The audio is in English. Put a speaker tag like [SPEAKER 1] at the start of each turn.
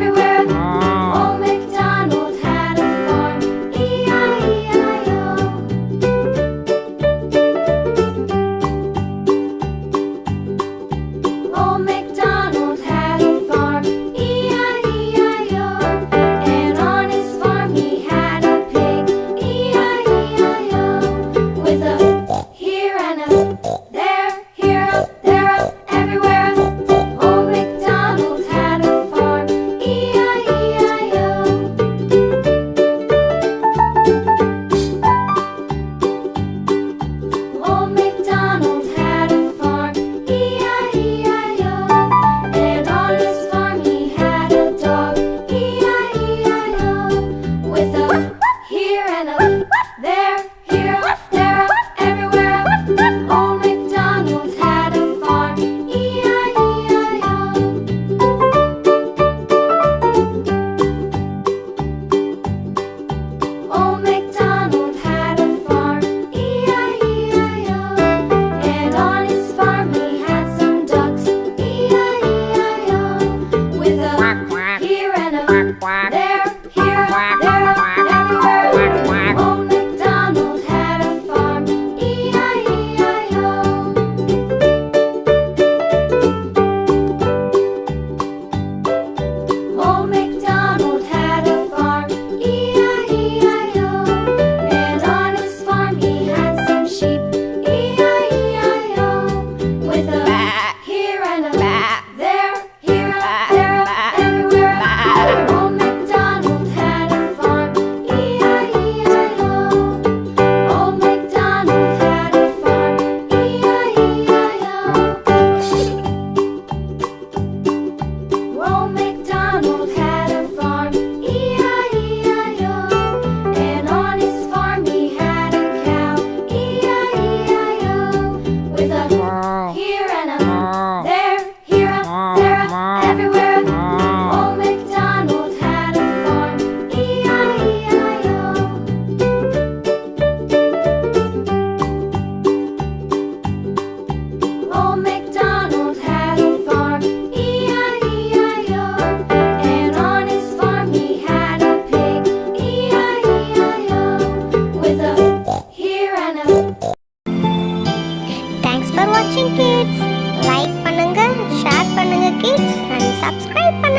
[SPEAKER 1] everywhere. Old MacDonald had a farm, E-I-E-I-O. Old MacDonald had a farm, E-I-E-I-O. And on his farm he had a pig, E-I-E-I-O. With a here and a there, here up, there up, everywhere. Old MacDonald had a farm, E-I-E-I-O. Old MacDonald had a farm, E-I-E-I-O. And on his farm he had a dog, E-I-E-I-O. With a here and a there, here up, there up, everywhere. Old MacDonald had a farm, E-I-E-I-O. Old MacDonald had a farm, E-I-E-I-O. And on his farm he had some ducks, E-I-E-I-O. With a here and a there, here up, there up, everywhere. Old MacDonald had a farm, E-I-E-I-O. Old MacDonald had a farm, E-I-E-I-O. And on his farm he had some sheep, E-I-E-I-O. With a here and a there, here up, there up, everywhere. Old MacDonald had a farm, E-I-E-I-O. Old MacDonald had a farm, E-I-E-I-O. Old MacDonald had a farm, E-I-E-I-O. And on his farm he had a cow, E-I-E-I-O. With a here and a there, here up, there up, everywhere. Old MacDonald had a farm, E-I-E-I-O. Old MacDonald had a farm, E-I-E-I-O. And on his farm he had a pig, E-I-E-I-O. With a here and a
[SPEAKER 2] Thanks for watching kids. Like பண்ணுங்க, share பண்ணுங்க kids and subscribe பண்ணுங்க.